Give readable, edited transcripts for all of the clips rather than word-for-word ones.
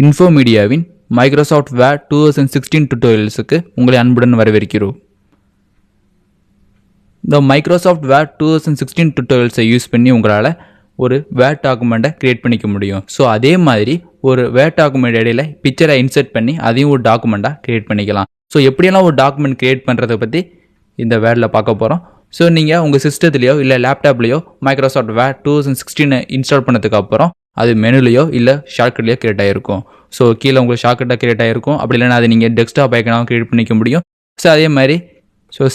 இன்ஃபோமீடியாவின் Microsoft வேர் 2016 டுட்டோரியல்ஸுக்கு உங்களை அன்புடன் வரவேற்கிறோம். இந்த மைக்ரோசாஃப்ட் வேர் 2016 டுட்டோரியல்ஸை யூஸ் பண்ணி உங்களால் ஒரு வேர் டாக்குமெண்ட்டை க்ரியேட் பண்ணிக்க முடியும். ஸோ அதே மாதிரி ஒரு வேர் டாக்குமெண்ட் இடையில பிக்சரை இன்சர்ட் பண்ணி அதையும் ஒரு டாக்குமெண்ட்டாக க்ரியேட் பண்ணிக்கலாம். ஸோ எப்படியெல்லாம் ஒரு டாக்குமெண்ட் க்ரியேட் பண்ணுறதை பற்றி இந்த வேரில் பார்க்க போகிறோம். ஸோ நீங்கள் உங்கள் சிஸ்டத்துலையோ இல்லை லேப்டாப்லேயோ மைக்ரோசாஃப்ட் வேர் 2016 இன்ஸ்டால் பண்ணதுக்கு அப்புறம் அது மெனுலையோ இல்லை ஷார்ட்கட்லையோ க்ரியேட் ஆகிருக்கும். ஸோ கீழே உங்களுக்கு ஷார்ட்கட்டாக க்ரியேட் ஆகிருக்கும். அப்படி இல்லைனா அதை நீங்கள் டெஸ்க்டாப் ஐக்கனாக க்ரியேட் பண்ணிக்க முடியும். ஸோ அதே மாதிரி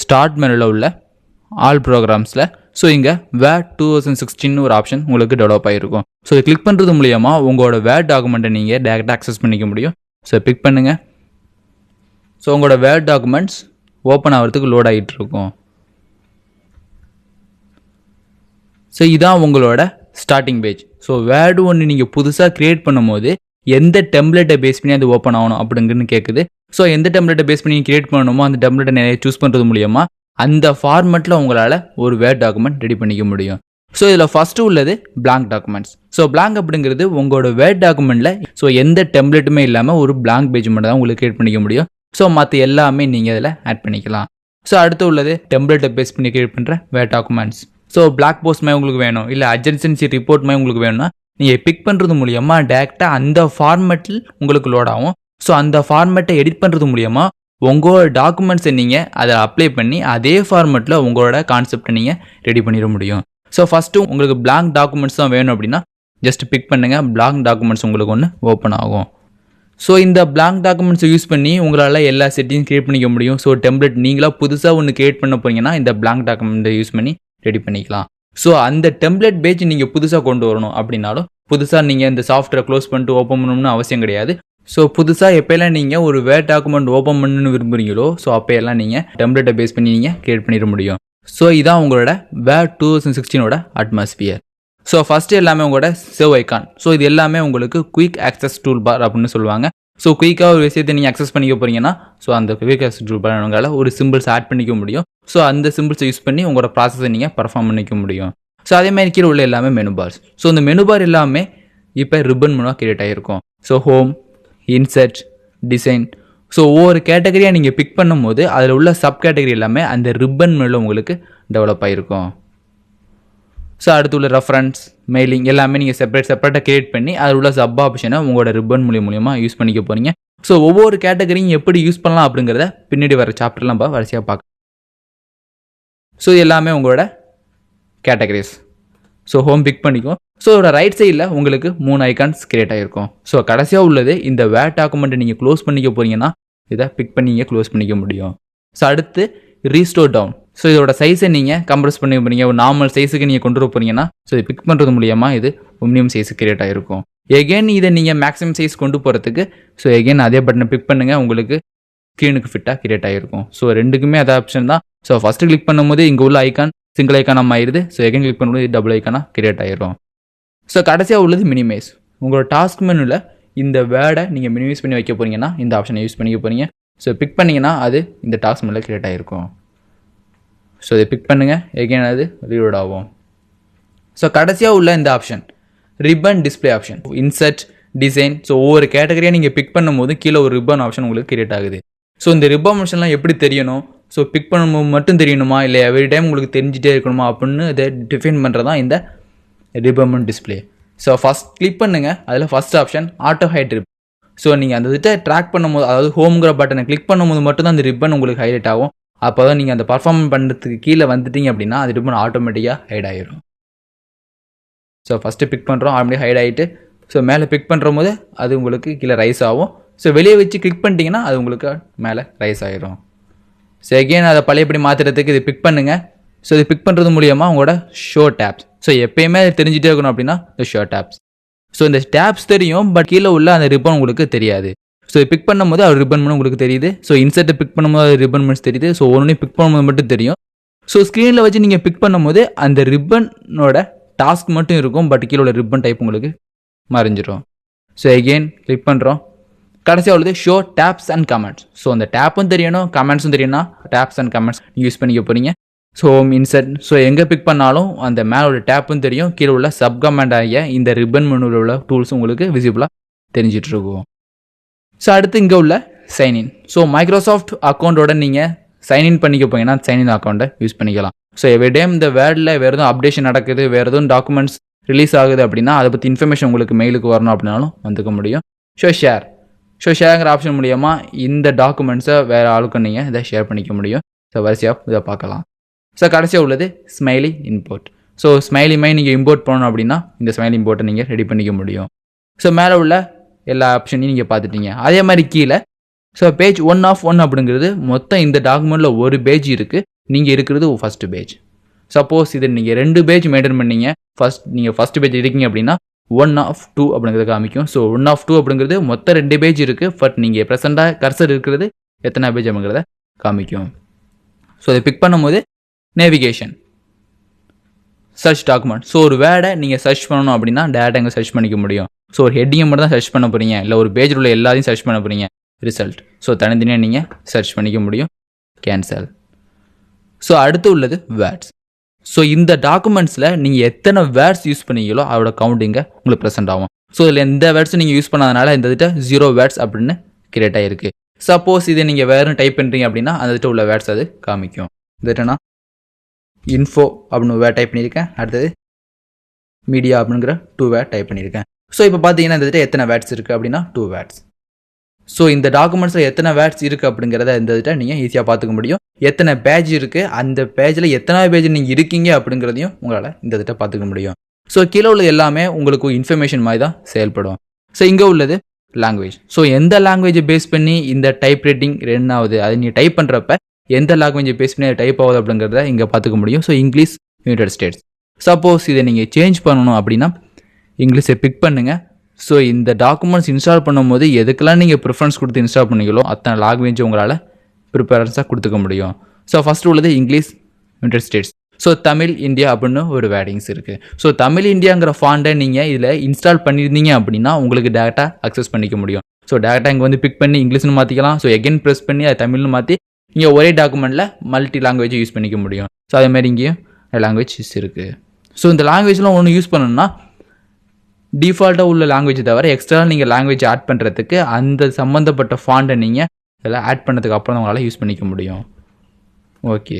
ஸ்டார்ட் மெனுவில் உள்ள ஆல் ப்ரோக்ராம்ஸில் இங்கே வேர் 2016 ஒரு ஆப்ஷன் உங்களுக்கு டெவலப் ஆகிருக்கும். ஸோ இதை கிளிக் பண்ணுறது மூலியமாக உங்களோட வேர் டாக்குமெண்ட்டை நீங்கள் டேரெக்டாக ஆக்சஸ் பண்ணிக்க முடியும். ஸோ பிக் பண்ணுங்கள். ஸோ உங்களோட வேர் டாக்குமெண்ட்ஸ் ஓப்பன் ஆகிறதுக்கு லோட் ஆகிட்டு இருக்கும். ஸோ இதான் உங்களோட ஸ்டார்டிங் பேஜ். ஸோ வேர்டு ஒன்று நீங்கள் புதுசாக க்ரியேட் பண்ணும்போது எந்த டெம்ப்ளேட்டை பேஸ் பண்ணி அது ஓப்பன் ஆகணும் அப்படிங்கிறது கேட்குது. ஸோ எந்த டெம்ப்ளேட்டை பேஸ் பண்ணி க்ரியேட் பண்ணணுமோ அந்த டெம்ப்ளேட்டை நிறைய சூஸ் பண்ணுறது மூலியமாக அந்த ஃபார்மெட்டில் உங்களால் ஒரு வேர்ட் டாக்குமெண்ட் ரெடி பண்ணிக்க முடியும். ஸோ இதில் ஃபஸ்ட்டு உள்ளது பிளாங்க் டாக்குமெண்ட்ஸ். ஸோ பிளாங்க் அப்படிங்கிறது உங்களோட வேர்ட் டாக்குமெண்ட்டில் எந்த டெம்ப்ளேட்டுமே இல்லாமல் ஒரு பிளாங்க் பேஜ் மட்டும் தான் உங்களுக்கு க்ரியேட் பண்ணிக்க முடியும். ஸோ மற்ற எல்லாமே நீங்கள் இதில் ஆட் பண்ணிக்கலாம். ஸோ அடுத்து உள்ளது டெம்ப்ளேட்டை பேஸ் பண்ணி க்ரியேட் பண்ணுற word documents. So blog post மாதிரி உங்களுக்கு வேணும், இல்லை அட்ஜென்சி ரிப்போர்ட் மாதிரி உங்களுக்கு வேணும்னா நீங்கள் பிக் பண்ணுறது மூலியமாக டேரெக்டாக அந்த ஃபார்மெட்டில் உங்களுக்கு லோட் ஆகும். ஸோ அந்த ஃபார்மெட்டை எடிட் பண்ணுறது மூலியமாக உங்களோட டாக்குமெண்ட்ஸை நீங்கள் அதை அப்ளை பண்ணி அதே ஃபார்மெட்டில் உங்களோட கான்செப்டை நீங்கள் ரெடி பண்ணிட முடியும். ஸோ ஃபஸ்ட்டு உங்களுக்கு பிளாங்க் டாக்குமெண்ட்ஸ் தான் வேணும் அப்படின்னா ஜஸ்ட் பிக் பண்ணுங்கள். பிளாங்க் டாக்குமெண்ட்ஸ் உங்களுக்கு ஒன்று ஓப்பன் ஆகும். ஸோ இந்த பிளாங்க் டாக்குமெண்ட்ஸை யூஸ் பண்ணி உங்களால் எல்லா செட்டிங்ஸ் க்ரியேட் பண்ணிக்க முடியும். ஸோ டெம்ப்ளேட் நீங்களாக புதுசாக ஒன்று க்ரியேட் பண்ண போறீங்கன்னா இந்த பிளாங்க் டாக்குமெண்ட்டை யூஸ் பண்ணி ரெடி பண்ணிக்கலாம். ஸோ அந்த டெம்ப்ளேட் பேஜ் நீங்கள் புதுசாக கொண்டு வரணும் அப்படின்னாலும் புதுசாக நீங்கள் இந்த சாஃப்ட்வேரை க்ளோஸ் பண்ணிட்டு ஓப்பன் பண்ணணும்னு அவசியம் கிடையாது. ஸோ புதுசாக எப்போல்லாம் நீங்கள் ஒரு வேர்ட் டாக்குமெண்ட் ஓப்பன் பண்ணணும்னு விரும்புகிறீங்களோ ஸோ அப்போயெல்லாம் நீங்கள் டெம்ப்ளேட்டை பேஸ் பண்ணி நீங்கள் க்ரியேட் பண்ணிட முடியும். ஸோ இதான் உங்களோட வேர் 2016 அட்மாஸ்பியர். ஸோ ஃபஸ்ட்டு எல்லாமே உங்களோட சேவ் ஐக்கான். ஸோ இது எல்லாமே உங்களுக்கு குயிக் ஆக்சஸ் டூல் பார் அப்படின்னு சொல்லுவாங்க. ஸோ குயிக்காக ஒரு விஷயத்தை நீங்கள் அக்சஸ் பண்ணிக்க போகிறீங்கன்னா ஸோ அந்த குயிக் ஆக்சஸ் டூல் பார் உங்களால் ஒரு சிம்பிள்ஸ் ஆட் பண்ணிக்க முடியும். ஸோ அந்த சிம்பிள்ஸை யூஸ் பண்ணி உங்களோட ப்ராசஸை நீங்கள் பர்ஃபார்ம் பண்ணிக்க முடியும். ஸோ அதேமாதிரி கீழே உள்ள எல்லாமே மெனு பார்ஸ். ஸோ இந்த மெனு பார் எல்லாமே இப்போ ரிப்பன் மூலமாக கிரியேட் ஆகிருக்கும். So home, insert, design. So ஒவ்வொரு கேட்டகரியாக நீங்கள் பிக் பண்ணும்போது அதில் உள்ள சப் கேட்டகரி எல்லாமே அந்த ரிப்பன் மேலே உங்களுக்கு டெவலப் ஆகிருக்கும். ஸோ அடுத்து உள்ள ரெஃபரன்ஸ், மெயிலிங் எல்லாமே நீங்கள் செப்பரேட்டாக கிரியேட் பண்ணி அதில் உள்ள சப் ஆப்ஷனை உங்களோட ரிப்பன் மூலியமாக யூஸ் பண்ணிக்க போகிறீங்க. ஸோ ஒவ்வொரு கேட்டகரியும் எப்படி யூஸ் பண்ணலாம் அப்படிங்கிறத பின்னாடி வர சாப்டர்லாம் வரிசையாக பார்க்க. ஸோ எல்லாமே உங்களோட கேட்டகரிஸ். ஸோ ஹோம் பிக் பண்ணிக்கும். ஸோ இதோட ரைட் சைடில் உங்களுக்கு 3 ஐக்கான்ஸ் கிரியேட் ஆகிருக்கும். ஸோ கடைசியாக உள்ளது இந்த வேர் டாக்குமெண்ட்டை நீங்கள் க்ளோஸ் பண்ணிக்க போகிறீங்கன்னா இதை பிக் பண்ணி நீங்கள் க்ளோஸ் பண்ணிக்க முடியும். ஸோ அடுத்து ரீஸ்டோர் டவுன். ஸோ இதோட சைஸை நீங்கள் கம்ப்ரஸ் பண்ணி போகிறீங்க, ஒரு நார்மல் சைஸுக்கு நீங்கள் கொண்டு வர போகிறீங்கன்னா ஸோ இதை பிக் பண்ணுறது மூலியமாக இது மினிமம் சைஸு கிரியேட் ஆகிருக்கும். எகெயின் இதை நீங்கள் மேக்ஸிமம் சைஸ் கொண்டு போகிறதுக்கு ஸோ எகெயின் அதே பட்டனை பிக் பண்ணுங்கள், உங்களுக்கு ஸ்க்ரீனுக்கு ஃபிட்டாக கிரியேட் ஆகிருக்கும். ஸோ ரெண்டுக்குமே அதே ஆப்ஷன் தான். ஸோ ஃபஸ்ட்டு கிளிக் பண்ணும்போது இங்கே உள்ள ஐக்கான் சிங்கிள் ஐக்கானாக ஆயிடுது. ஸோ எகெயின் கிளிக் பண்ணும்போது டபுள் ஐக்கானாக கிரியேட் ஆகிரும். ஸோ கடைசியாக உள்ளது மினிமைஸ். உங்களோட டாஸ்க் மெனுவில் இந்த வேர்டை நீங்கள் மினிமைஸ் பண்ணி வைக்க போகிறீங்கன்னா இந்த ஆப்ஷனை யூஸ் பண்ணிக்க போகிறீங்க. ஸோ பிக் பண்ணிங்கன்னா அது இந்த டாஸ்க் மெனுவில் கிரியேட் ஆகிருக்கும். ஸோ இதை பிக் பண்ணுங்கள், எகெயின் அது ரீலோட் ஆகும். ஸோ கடைசியாக உள்ள இந்த option ribbon display option, insert, design. So ஒவ்வொரு கேட்டகரியாக நீங்கள் பிக் பண்ணும்போது கீழே ஒரு ரிப்பன் ஆப்ஷன் உங்களுக்கு கிரியேட் ஆகுது. ஸோ இந்த ரிப்பன் ஆப்ஷன்லாம் எப்படி தெரியணும், ஸோ பிக் பண்ணும்போது மட்டும் தெரியணுமா இல்லை எவ்ரி டைம் உங்களுக்கு தெரிஞ்சிட்டே இருக்கணுமா அப்படின்னு இதை டிஃபைன் பண்ணுறது தான் இந்த ribbon display. So first click பண்ணுங்கள், அதில் first option auto hide rib. So நீங்கள் அந்த இதை ட்ராக் பண்ணும்போது அதாவது ஹோம்ங்கிற பட்டனை கிளிக் பண்ணும்போது மட்டும்தான் அந்த ரிப்பன் உங்களுக்கு ஹைலைட் ஆகும். அப்போ தான் நீங்கள் அந்த பர்ஃபார்ம் பண்ணுறதுக்கு கீழே வந்துட்டீங்க அப்படின்னா அது ரிப்பன் ஆட்டோமேட்டிக்காக ஹைட் ஆகிடும். ஸோ ஃபஸ்ட்டு பிக் பண்ணுறோம், ஆல்ரெடி ஹைட் ஆகிட்டு ஸோ மேலே பிக் பண்ணுற போது அது உங்களுக்கு கீழே ரைஸ் ஆகும். ஸோ வெளியே வச்சு கிளிக் பண்ணிட்டீங்கன்னா அது உங்களுக்கு மேலே ரைஸ் ஆகிடும். ஸோ எகெயின் அதை பழையபடி மாற்றுறதுக்கு இது பிக் பண்ணுங்கள். ஸோ இது பிக் பண்ணுறது மூலியமாக உங்களோட ஷோ டேப்ஸ். ஸோ எப்பயுமே தெரிஞ்சிட்டே இருக்கணும் அப்படின்னா இந்த ஷோ டேப்ஸ். ஸோ இந்த டேப்ஸ் தெரியும், பட் கீழே உள்ள அந்த ரிப்பன் உங்களுக்கு தெரியாது. ஸோ இது பிக் பண்ணும்போது அது ரிப்பன் பண்ண உங்களுக்கு தெரியுது. ஸோ இன்சர்ட்டை பிக் பண்ணும்போது அது ரிப்பன் பண்ணி தெரியுது. ஸோ ஒன்று பிக் பண்ணும்போது மட்டும் தெரியும். ஸோ ஸ்க்ரீனில் வச்சு நீங்கள் பிக் பண்ணும்போது அந்த ரிப்பனோட டாஸ்க் மட்டும் இருக்கும், பட் கீழே உள்ள ரிப்பன் டைப் உங்களுக்கு மறைஞ்சிடும். ஸோ எகெயின் கிளிக் பண்ணுறோம். கடைசியாக உள்ளது show tabs and comments. So அந்த டேப்பும் தெரியணும், கமெண்ட்ஸும் தெரியணும்னா டேப்ஸ் அண்ட் கமெண்ட்ஸ் யூஸ் பண்ணிக்க போகிறீங்க. So insert. ஸோ எங்கே பிக் பண்ணாலும் அந்த மேலோட டேப்பும் தெரியும், கீழே உள்ள சப் கமெண்ட் ஆகிய இந்த ரிப்பன் மெனுவில் உள்ள டூல்ஸும் உங்களுக்கு விசிபிளாக தெரிஞ்சிட்ருக்கும். ஸோ அடுத்து இங்கே உள்ள சைன்இன். ஸோ மைக்ரோசாஃப்ட் அக்கௌண்ட்டோட நீங்கள் சைன்இன் பண்ணிக்க போங்கன்னா சைன்இன் அக்கௌண்ட்டை யூஸ் பண்ணிக்கலாம். ஸோ எவ்ரி டைம் இந்த வேர்டில் வேறு எதுவும் அப்டேஷன் நடக்குது, வேறு எதுவும் டாக்குமெண்ட்ஸ் ரிலீஸ் ஆகுது அப்படின்னா அதை பற்றி இன்ஃபர்மேஷன் உங்களுக்கு மெயிலுக்கு வரணும் அப்படின்னாலும் வந்துக்க முடியும். ஷேருங்கிற ஆப்ஷன் மூலியமாக இந்த டாக்குமெண்ட்ஸை வேறு ஆளுக்கு நீங்கள் இதை ஷேர் பண்ணிக்க முடியும். ஸோ வரிசையாக இதை பார்க்கலாம். ஸோ கடைசியாக உள்ளது ஸ்மைலி இம்போர்ட். ஸோ ஸ்மைலிமை நீங்கள் இம்போர்ட் பண்ணணும் அப்படின்னா இந்த ஸ்மைலி இம்போர்ட்டை நீங்கள் ரெடி பண்ணிக்க முடியும். ஸோ மேலே உள்ள எல்லா ஆப்ஷனையும் நீங்கள் பார்த்துட்டீங்க. அதே மாதிரி கீழே ஸோ பேஜ் 1 of 1 அப்படிங்கிறது மொத்தம் இந்த டாக்குமெண்ட்டில் ஒரு பேஜ் இருக்குது, நீங்கள் இருக்கிறது ஃபஸ்ட்டு பேஜ். சப்போஸ் இது நீங்கள் 2 பேஜ் மெயின்டைன் பண்ணீங்க, நீங்கள் ஃபஸ்ட் பேஜ் இருக்கீங்க அப்படின்னா 1 of 2 அப்படிங்கிறது காமிக்கும். ஸோ 1 of 2 அப்படிங்கிறது மொத்தம் 2 பேஜ் இருக்குது, பட் நீங்கள் ப்ரெசென்ட்டாக கர்சர் இருக்கிறது எத்தனை பேஜ் அப்படிங்கிறத காமிக்கும். ஸோ இதை பிக் பண்ணும்போது நேவிகேஷன், சர்ச் டாக்குமெண்ட். ஸோ ஒரு வேர்டை நீங்கள் சர்ச் பண்ணணும் அப்படின்னா டேரெக்டாக எங்கே சர்ச் பண்ணிக்க முடியும். ஸோ ஒரு ஹெட்டிங்கை மட்டும் தான் சர்ச் பண்ண போகிறீங்க, இல்லை ஒரு பேஜில் உள்ள எல்லாத்தையும் சர்ச் பண்ண போகிறீங்க, ரிசல்ட். ஸோ தனித்தனியாக நீங்கள் சர்ச் பண்ணிக்க முடியும். கேன்சல். ஸோ அடுத்து உள்ளது வேர்ட்ஸ். ஸோ இந்த டாக்குமெண்ட்ஸில் நீங்கள் எத்தனை வேர்ட்ஸ் யூஸ் பண்ணீங்களோ அதோட கவுண்டிங்கை உங்களுக்கு ப்ரெசென்ட் ஆகும். ஸோ இதில் எந்த வேர்ட்ஸும் நீங்கள் யூஸ் பண்ணாதனால இந்த கிட்ட 0 வேர்ட்ஸ் அப்படின்னு கிரியேட் ஆகிருக்கு. சப்போஸ் இதை நீங்கள் வேறு டைப் பண்ணுறீங்க அப்படின்னா அந்த கிட்ட உள்ள வேர்ட்ஸ் அது காமிக்கும். இதுனா இன்ஃபோ அப்படின்னு வேர்ட் டைப் பண்ணியிருக்கேன், அடுத்தது மீடியா அப்படிங்கிற 2 வேர்ட் டைப் பண்ணியிருக்கேன். ஸோ இப்போ பார்த்தீங்கன்னா இந்த எத்தனை வேர்ட்ஸ் இருக்குது அப்படின்னா 2 வேர்ட்ஸ். ஸோ இந்த டாக்குமெண்ட்ஸில் எத்தனை வேர்ட்ஸ் இருக்குது அப்படிங்கிறத இந்த நீங்கள் ஈஸியாக பார்த்துக்க முடியும். எத்தனை பேஜ் இருக்குது, அந்த பேஜில் எத்தனை பேஜ் நீங்கள் இருக்கீங்க அப்படிங்கிறதையும் உங்களால் இந்த பார்த்துக்க முடியும். ஸோ கீழே உள்ளது எல்லாமே உங்களுக்கு இன்ஃபர்மேஷன் மாதிரி தான் செயல்படும். ஸோ இங்கே உள்ளது லாங்குவேஜ். ஸோ எந்த லாங்குவேஜை பேஸ் பண்ணி இந்த டைப் ரைட்டிங் ரன் ஆகுது, அது நீங்கள் டைப் பண்ணுறப்ப எந்த லாங்குவேஜை பேஸ் பண்ணி அது டைப் ஆகுது அப்படிங்கிறத இங்கே பார்த்துக்க முடியும். So English, United states. Suppose இதை நீங்கள் சேஞ்ச் பண்ணணும் அப்படின்னா இங்கிலீஷை பிக் பண்ணுங்கள். ஸோ இந்த டாக்குமெண்ட்ஸ் இன்ஸ்டால் பண்ணும்போது எதுக்கெல்லாம் நீங்கள் ப்ரிஃபரன்ஸ் கொடுத்து இன்ஸ்டால் பண்ணீங்களோ அத்தனை லாங்குவேஜ் உங்களால் ப்ரிஃபரன்ஸாக கொடுத்துக்க முடியும். ஸோ ஃபஸ்ட்டு உள்ளது English, United states. So Tamil, India அப்படின்னு ஒரு வேர்டிங்ஸ் இருக்குது. ஸோ தமிழ் இந்தியாங்கிற ஃபாண்டை நீங்கள் இதில் இன்ஸ்டால் பண்ணியிருந்தீங்க அப்படின்னா உங்களுக்கு டேரெக்டாக அக்சஸ் பண்ணிக்க முடியும். ஸோ டேரெக்டாக இங்கே வந்து பிக் பண்ணி இங்கிலீஷ்னு மாற்றிக்கலாம். ஸோ எகைன் ப்ரெஸ் பண்ணி அது தமிழ்னு மாற்றி இங்கே ஒரே டாக்குமெண்ட்டில் மல்டி லாங்குவேஜை யூஸ் பண்ணிக்க முடியும். ஸோ அதேமாதிரி இங்கேயும் லாங்குவேஜ் இருக்குது. ஸோ இந்த லாங்குவேஜ்லாம் ஒன்று யூஸ் பண்ணணும்னா டிஃபால்ட்டாக உள்ள லாங்குவேஜ் தவிர எக்ஸ்ட்ரா நீங்கள் லாங்குவேஜ் ஆட் பண்ணுறதுக்கு அந்த சம்மந்தப்பட்ட ஃபாண்டை நீங்கள் இதெல்லாம் ஆட் பண்ணதுக்கு அப்புறம் தான் உங்களால் யூஸ் பண்ணிக்க முடியும். ஓகே.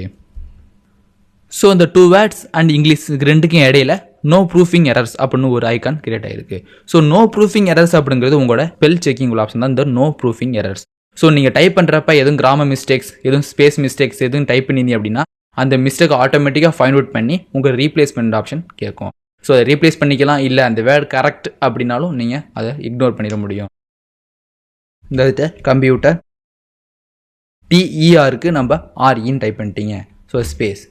ஸோ இந்த 2 வேர்ட்ஸ் அண்ட் இங்கிலீஷ் ரெண்டுக்கும் இடையில நோ ப்ரூஃபிங் எரர்ஸ் அப்படின்னு ஒரு ஐக்கான் கிரியேட் ஆகிருக்கு. ஸோ நோ ப்ரூஃபிங் எரர்ஸ் அப்படிங்கிறது உங்களோட ஸ்பெல் செக்கிங் உள்ள ஆப்ஷன் தான் இந்த நோ ப்ரூஃபிங் எரர்ஸ். ஸோ நீங்கள் டைப் பண்ணுறப்ப எதுவும் கிராமர் மிஸ்டேக்ஸ், எதுவும் ஸ்பேஸ் மிஸ்டேக்ஸ் எதுவும் டைப் பண்ணிங்க அப்படின்னா அந்த மிஸ்டேக் ஆட்டோமேட்டிக்காக ஃபைண்ட் அவுட் பண்ணி உங்கள் ரீப்ளேஸ்மெண்ட் ஆப்ஷன் கேட்கும். ஸோ அதை ரீப்ளேஸ் பண்ணிக்கலாம், இல்லை அந்த வேர்டு கரெக்ட் அப்படின்னாலும் நீங்கள் அதை இக்னோர் பண்ணிட முடியும். இந்த கம்ப்யூட்டர் TERக்கு நம்ம REன்னு டைப் பண்ணிட்டீங்க, ஸோ ஸ்பேஸ்.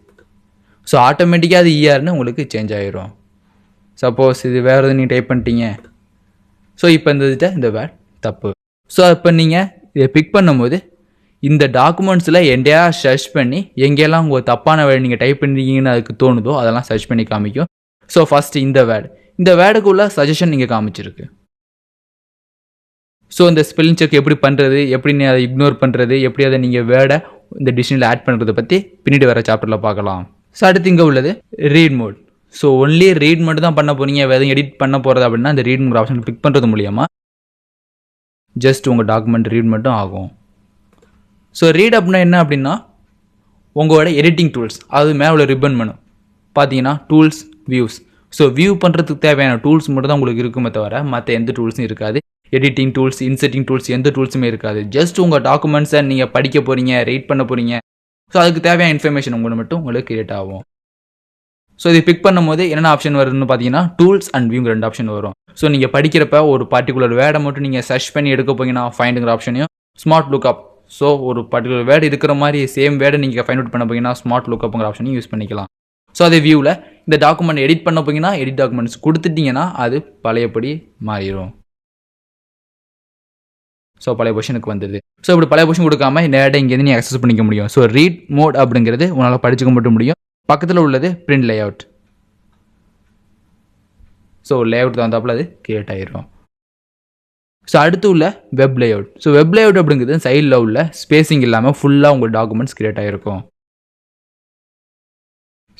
ஸோ ஆட்டோமேட்டிக்காக அது ERன்னு உங்களுக்கு சேஞ்ச் ஆகிரும். சப்போஸ் இது வேறு எதுவும் நீங்கள் டைப் பண்ணிட்டீங்க, ஸோ இப்போ இந்த வேர்ட் தப்பு. ஸோ இப்போ நீங்கள் இதை பிக் பண்ணும்போது இந்த டாக்குமெண்ட்ஸில் எங்கேயா சர்ச் பண்ணி எங்கேயெல்லாம் உங்கள் தப்பான வேர்டு நீங்கள் டைப் பண்ணிருக்கீங்கன்னு அதுக்கு தோணுதோ அதெல்லாம் சர்ச் பண்ணி காமிக்கும். ஸோ ஃபஸ்ட்டு இந்த வேர்டுக்குள்ள சஜஷன் நீங்கள் காமிச்சிருக்கு. ஸோ இந்த ஸ்பெல்லிங் செக் எப்படி பண்ணுறது, எப்படி அதை இக்னோர் பண்ணுறது, எப்படி அதை நீங்கள் வேர்டை இந்த டிக்ஷனரியில் ஆட் பண்ணுறதை பற்றி பின்னாடி வர சாப்டரில் பார்க்கலாம். ஸோ அடுத்து இங்கே உள்ளது read mode. So only read மட்டும் தான் பண்ண போகிறீங்க, எதுவும் எடிட் பண்ண போகிறது அப்படின்னா இந்த ரீட் மோட் ஆப்ஷன் கிளிக் பண்ணுறது மூலியமாக ஜஸ்ட் உங்கள் டாக்குமெண்ட் ரீட் மட்டும் ஆகும். ஸோ ரீட் அப்படின்னா என்ன அப்படின்னா உங்களோட எடிட்டிங் டூல்ஸ், அது மேலே உள்ள ரிப்பன் மெனு பார்த்தீங்கன்னா டூல்ஸ், வியூஸ். ஸோ வியூ பண்ணுறதுக்கு தேவையான டூல்ஸ் மட்டும் தான் உங்களுக்கு இருக்குமே தவிர மற்ற எந்த டூல்ஸும் இருக்காது. எடிட்டிங் டூல்ஸ், இன்செர்ட்டிங் டூல்ஸ் எந்த டூல்ஸுமே இருக்காது. ஜஸ்ட் உங்கள் டாக்குமெண்ட்ஸை நீங்கள் படிக்க போகிறீங்க, ரீட் பண்ண போகிறீங்க, ஸோ அதுக்கு தேவையான இன்ஃபர்மேஷன் உங்களுக்கு மட்டும் உங்களுக்கு கிரியேட் ஆகும். ஸோ இது பிக் பண்ணும்போது என்னென்ன ஆப்ஷன் வருதுன்னு பார்த்தீங்கன்னா டூல்ஸ் அண்ட் வியூ 2 ஆப்ஷன் வரும். ஸோ நீங்கள் படிக்கிறப்ப ஒரு பர்டிகுலர் வேர்டை மட்டும் நீங்கள் சர்ச் பண்ணி எடுக்க போங்கன்னா ஃபைண்டுங்கிற ஆப்ஷனையும், ஸ்மார்ட் லுக்அப், ஸோ ஒரு பர்டிகுலர் வேர்டு இருக்கிற மாதிரி சேம் வேர்டை நீங்கள் ஃபைண்ட் அவுட் பண்ண போங்கன்னா ஸ்மார்ட் லுக்அப்புங்கிற ஆப்ஷனையும் யூஸ் பண்ணிக்கலாம். ஸோ அதே வியூவில் இந்த டாக்குமெண்ட் எடிட் பண்ண போங்கன்னா எடிட் டாக்குமெண்ட்ஸ் கொடுத்துட்டிங்கன்னா அது பழையபடி மாறிடும். ஸோ பழைய பொசிஷனுக்கு வந்துடுது. ஸோ இப்படி பழைய பொசிஷன் கொடுக்காம நேரடியாக இங்கேருந்து நீங்கள் அக்சஸ் பண்ணிக்க முடியும். ஸோ ரீட் மோட் அப்படிங்கிறது உங்களால் படிச்சுக்க மட்டும் முடியும். பக்கத்தில் உள்ளது பிரிண்ட் லேஅவுட். ஸோ லேஅவுட் தகுந்தாப்பில் அது கிரியேட் ஆகிடும். ஸோ அடுத்து உள்ள web layout. So web layout அப்படிங்கிறது சைடில் உள்ள ஸ்பேசிங் இல்லாமல் ஃபுல்லாக உங்கள் டாக்குமெண்ட்ஸ் கிரியேட் ஆகிருக்கும்.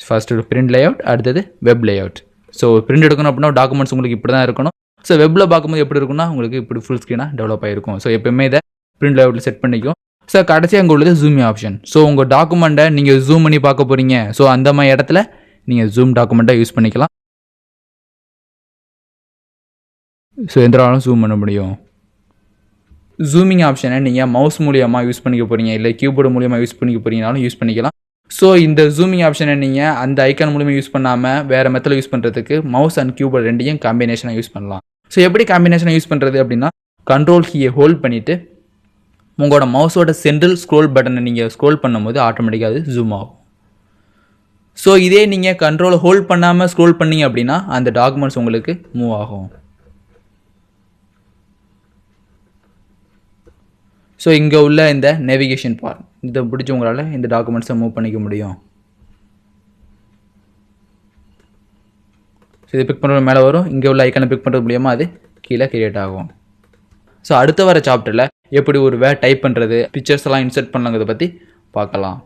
ஃபர்ஸ்ட் பிரிண்ட் லேஅவுட், அடுத்தது வெப் லேஅவுட். ஸோ பிரிண்ட் எடுக்கணும் அப்படின்னா டாக்குமெண்ட்ஸ் உங்களுக்கு இப்படி தான் இருக்கணும். ஸோ வெப்பில் பார்க்கும்போது எப்படி இருக்குன்னா உங்களுக்கு இப்படி ஃபுல் ஸ்க்ரீனாக டெவலப் ஆகிருக்கும். ஸோ எப்போயுமே இதை பிரிண்ட் லேஅவுட்டில் செட் பண்ணிக்கும். ஸோ கடைசியாக அங்கே உள்ளது ஜூம் ஆப்ஷன். ஸோ உங்கள் டாக்குமெண்ட்டை நீங்கள் ஜூம் பண்ணி பார்க்க போகிறீங்க. ஸோ அந்த மாதிரி இடத்துல நீங்கள் ஜூம் டாக்குமெண்ட்டை யூஸ் பண்ணிக்கலாம். ஸோ எந்த நாளும் ஜூம் பண்ண முடியும். ஜூமிங் ஆப்ஷனை நீங்கள் மவுஸ் மூலியமாக யூஸ் பண்ணிக்க போகிறீங்க, இல்லை கீபோர்டு மூலியமாக யூஸ் பண்ணிக்க போகிறீங்கனாலும் யூஸ் பண்ணிக்கலாம். ஸோ இந்த ஜூமிங் ஆப்ஷனை நீங்கள் அந்த ஐக்கான் மூலியமாக யூஸ் பண்ணாமல் வேறு மெத்தடில் யூஸ் பண்ணுறதுக்கு மவுஸ் அண்ட் கீபோர்டு ரெண்டையும் காம்பினேஷனாக யூஸ் பண்ணலாம். ஸோ எப்படி காம்பினேஷனாக யூஸ் பண்ணுறது அப்படின்னா, கண்ட்ரோல் கீயை ஹோல்ட் பண்ணிவிட்டு உங்களோட மவுஸோட சென்ட்ரல் ஸ்க்ரோல் பட்டனை நீங்கள் ஸ்க்ரோல் பண்ணும்போது ஆட்டோமேட்டிக்காக அது ஜூம் ஆகும். ஸோ இதே நீங்கள் கண்ட்ரோலை ஹோல்ட் பண்ணாமல் ஸ்க்ரோல் பண்ணீங்க அப்படின்னா அந்த டாக்குமெண்ட்ஸ் உங்களுக்கு மூவ் ஆகும். ஸோ இங்கே உள்ள இந்த நேவிகேஷன் பார்ட் இதை பிடிச்சி உங்களால் இந்த டாக்குமெண்ட்ஸை மூவ் பண்ணிக்க முடியும். ஸோ இதை பிக் பண்ணுறது மேலே வரும், இங்கே உள்ள ஐக்கானை பிக் பண்ணுறது மூலியமாக அது கீழே கிரியேட் ஆகும். ஸோ அடுத்த வர சாப்டரில் எப்படி ஒரு டைப் பண்ணுறது, பிக்சர்ஸ் எல்லாம் இன்சர்ட் பண்ணலாங்கிறத பற்றி பார்க்கலாம்.